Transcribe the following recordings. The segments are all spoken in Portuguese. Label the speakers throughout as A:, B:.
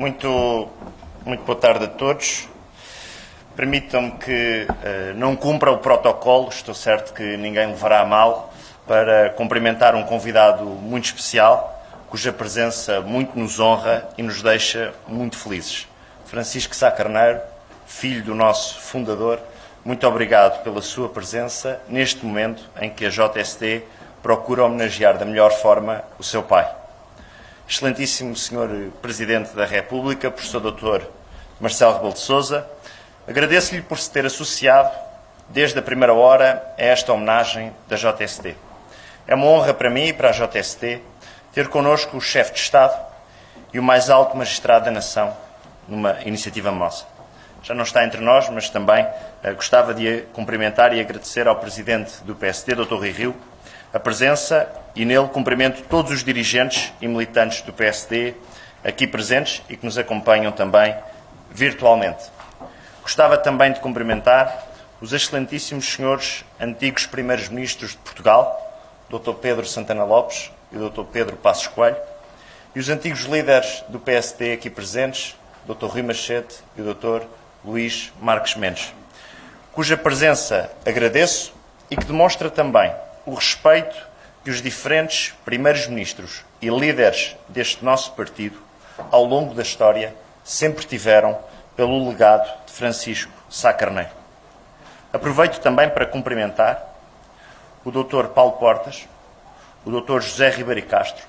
A: Muito boa tarde a todos. Permitam-me que não cumpra o protocolo, estou certo que ninguém levará a mal, para cumprimentar um convidado muito especial, cuja presença muito nos honra e nos deixa muito felizes. Francisco Sá Carneiro, filho do nosso fundador, muito obrigado pela sua presença neste momento em que a JST procura homenagear da melhor forma o seu pai. Excelentíssimo Sr. Presidente da República, Professor Dr. Marcelo Rebelo de Sousa, agradeço-lhe por se ter associado desde a primeira hora a esta homenagem da JST. É uma honra para mim e para a JST ter connosco o chefe de Estado e o mais alto magistrado da nação numa iniciativa nossa. Já não está entre nós, mas também gostava de cumprimentar e agradecer ao Presidente do PSD, Dr. Rui Rio, a presença e nele cumprimento todos os dirigentes e militantes do PSD aqui presentes e que nos acompanham também virtualmente. Gostava também de cumprimentar os excelentíssimos senhores antigos primeiros-ministros de Portugal, Dr. Pedro Santana Lopes e Dr. Pedro Passos Coelho, e os antigos líderes do PSD aqui presentes, Dr. Rui Machete e o Dr. Luís Marques Mendes, cuja presença agradeço e que demonstra também o respeito que os diferentes primeiros-ministros e líderes deste nosso partido, ao longo da história, sempre tiveram pelo legado de Francisco Sá Carneiro. Aproveito também para cumprimentar o Dr. Paulo Portas, o Dr. José Ribeiro Castro,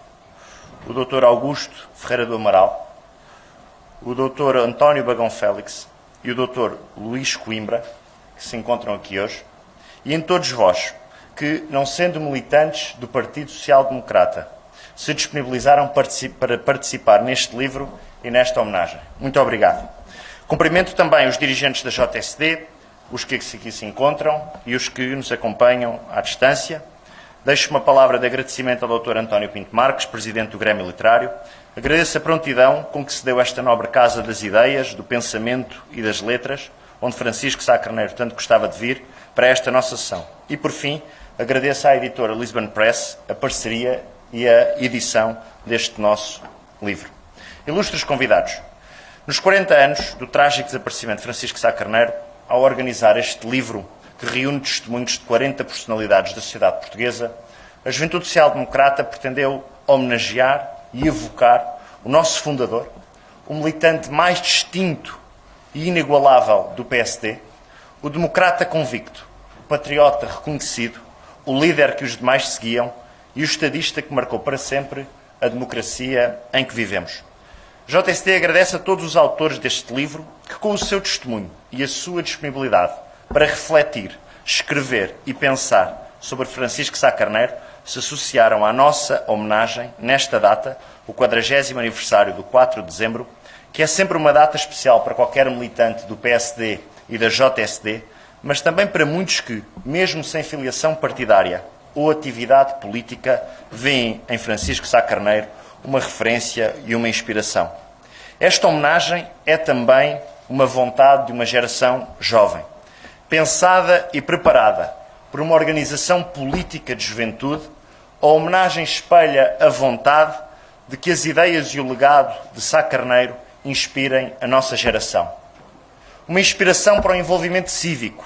A: o Dr. Augusto Ferreira do Amaral, o Dr. António Bagão Félix e o Dr. Luís Coimbra, que se encontram aqui hoje, e em todos vós, que, não sendo militantes do Partido Social Democrata, se disponibilizaram para participar neste livro e nesta homenagem. Muito obrigado. Cumprimento também os dirigentes da JSD, os que aqui se encontram e os que nos acompanham à distância. Deixo uma palavra de agradecimento ao Dr. António Pinto Marques, Presidente do Grêmio Literário. Agradeço a prontidão com que se deu esta nobre Casa das Ideias, do Pensamento e das Letras, onde Francisco Sá Carneiro tanto gostava de vir, para esta nossa sessão. E, por fim, agradeço à editora Lisbon Press a parceria e a edição deste nosso livro. Ilustres convidados, nos 40 anos do trágico desaparecimento de Francisco Sá Carneiro, ao organizar este livro que reúne testemunhos de 40 personalidades da sociedade portuguesa, a Juventude Social Democrata pretendeu homenagear e evocar o nosso fundador, o militante mais distinto e inigualável do PSD, o democrata convicto, o patriota reconhecido, o líder que os demais seguiam e o estadista que marcou para sempre a democracia em que vivemos. A JST agradece a todos os autores deste livro que, com o seu testemunho e a sua disponibilidade para refletir, escrever e pensar sobre Francisco Sá Carneiro, se associaram à nossa homenagem nesta data, o 40º aniversário do 4 de dezembro, que é sempre uma data especial para qualquer militante do PSD e da JSD, mas também para muitos que, mesmo sem filiação partidária ou atividade política, veem em Francisco Sá Carneiro uma referência e uma inspiração. Esta homenagem é também uma vontade de uma geração jovem, pensada e preparada por uma organização política de juventude. A homenagem espelha a vontade de que as ideias e o legado de Sá Carneiro inspirem a nossa geração. Uma inspiração para o envolvimento cívico,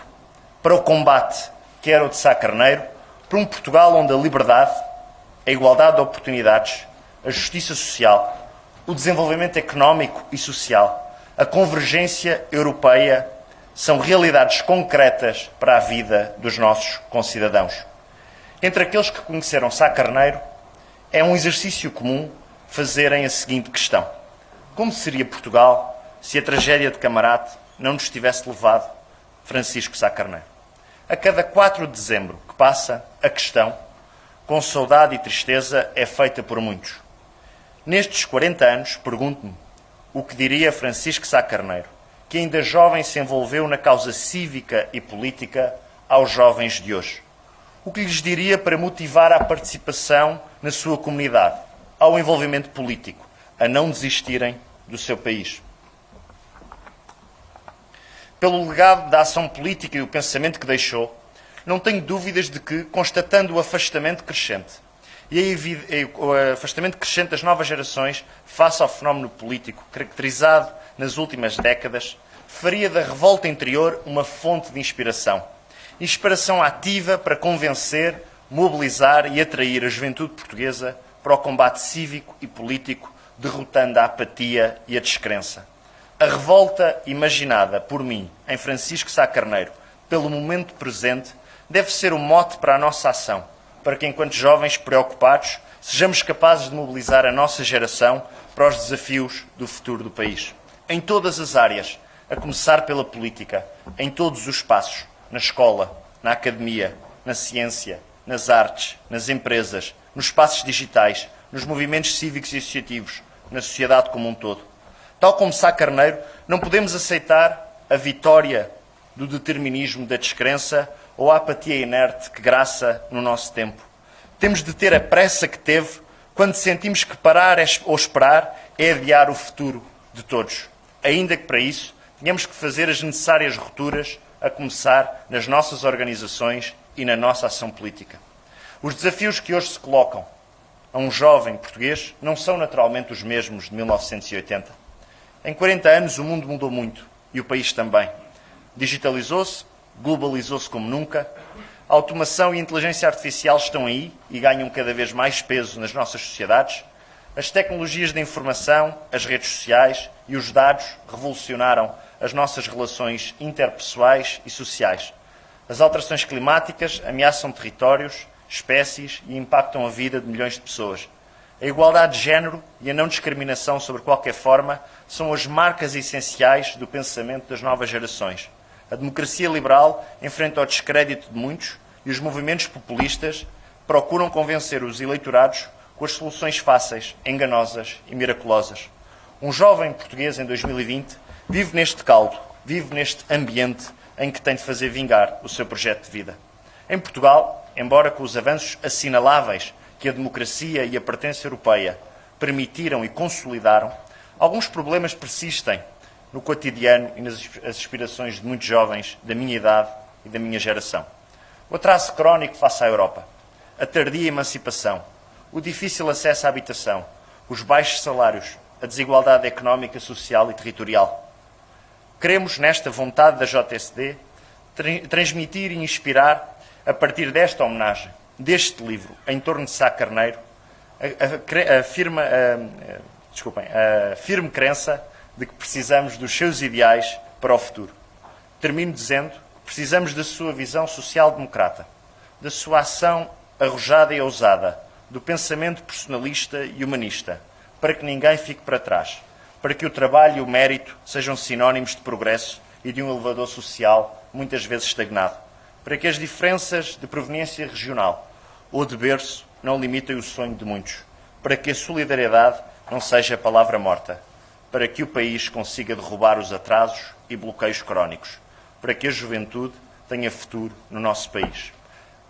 A: para o combate, que era o de Sá Carneiro, para um Portugal onde a liberdade, a igualdade de oportunidades, a justiça social, o desenvolvimento económico e social, a convergência europeia são realidades concretas para a vida dos nossos concidadãos. Entre aqueles que conheceram Sá Carneiro, é um exercício comum fazerem a seguinte questão: como seria Portugal se a tragédia de Camarate não nos tivesse levado Francisco Sá Carneiro? A cada 4 de dezembro que passa, a questão, com saudade e tristeza, é feita por muitos. Nestes 40 anos, pergunto-me o que diria Francisco Sá Carneiro, que ainda jovem se envolveu na causa cívica e política, aos jovens de hoje. O que lhes diria para motivar a participação na sua comunidade, ao envolvimento político, a não desistirem do seu país. Pelo legado da ação política e do pensamento que deixou, não tenho dúvidas de que, constatando o afastamento crescente e o afastamento crescente das novas gerações face ao fenómeno político caracterizado nas últimas décadas faria da revolta interior uma fonte de inspiração. Inspiração ativa para convencer, mobilizar e atrair a juventude portuguesa para o combate cívico e político, derrotando a apatia e a descrença. A revolta imaginada por mim, em Francisco Sá Carneiro, pelo momento presente, deve ser o mote para a nossa ação, para que, enquanto jovens preocupados, sejamos capazes de mobilizar a nossa geração para os desafios do futuro do país. Em todas as áreas, a começar pela política, em todos os espaços, na escola, na academia, na ciência, nas artes, nas empresas, nos espaços digitais, nos movimentos cívicos e associativos, na sociedade como um todo. Tal como Sá Carneiro, não podemos aceitar a vitória do determinismo da descrença ou a apatia inerte que graça no nosso tempo. Temos de ter a pressa que teve quando sentimos que parar ou esperar é adiar o futuro de todos. Ainda que para isso tenhamos que fazer as necessárias rupturas, a começar nas nossas organizações e na nossa ação política. Os desafios que hoje se colocam a um jovem português não são naturalmente os mesmos de 1980. Em 40 anos o mundo mudou muito e o país também. Digitalizou-se, globalizou-se como nunca, a automação e a inteligência artificial estão aí e ganham cada vez mais peso nas nossas sociedades. As tecnologias de informação, as redes sociais e os dados revolucionaram as nossas relações interpessoais e sociais. As alterações climáticas ameaçam territórios, espécies e impactam a vida de milhões de pessoas. A igualdade de género e a não discriminação sobre qualquer forma são as marcas essenciais do pensamento das novas gerações. A democracia liberal enfrenta o descrédito de muitos e os movimentos populistas procuram convencer os eleitorados com as soluções fáceis, enganosas e miraculosas. Um jovem português em 2020 vive neste caldo, vive neste ambiente em que tem de fazer vingar o seu projeto de vida. Em Portugal, embora com os avanços assinaláveis que a democracia e a pertença europeia permitiram e consolidaram, alguns problemas persistem no cotidiano e nas aspirações de muitos jovens da minha idade e da minha geração. O atraso crónico face à Europa, a tardia emancipação, o difícil acesso à habitação, os baixos salários, a desigualdade económica, social e territorial. Queremos, nesta vontade da JSD, transmitir e inspirar, a partir desta homenagem, deste livro, em torno de Sá Carneiro, a firme crença de que precisamos dos seus ideais para o futuro. Termino dizendo que precisamos da sua visão social-democrata, da sua ação arrojada e ousada, do pensamento personalista e humanista, para que ninguém fique para trás, para que o trabalho e o mérito sejam sinónimos de progresso e de um elevador social muitas vezes estagnado, para que as diferenças de proveniência regional ou de berço não limitem o sonho de muitos, para que a solidariedade não seja palavra morta, para que o país consiga derrubar os atrasos e bloqueios crónicos, para que a juventude tenha futuro no nosso país.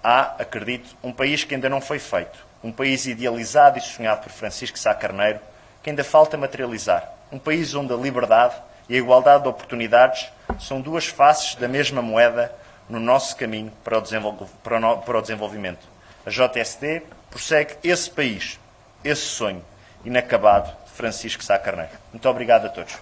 A: Há, acredito, um país que ainda não foi feito, um país idealizado e sonhado por Francisco Sá Carneiro, que ainda falta materializar. Um país onde a liberdade e a igualdade de oportunidades são duas faces da mesma moeda no nosso caminho para o desenvolvimento. A JSD prossegue esse país, esse sonho inacabado de Francisco Sá Carneiro. Muito obrigado a todos.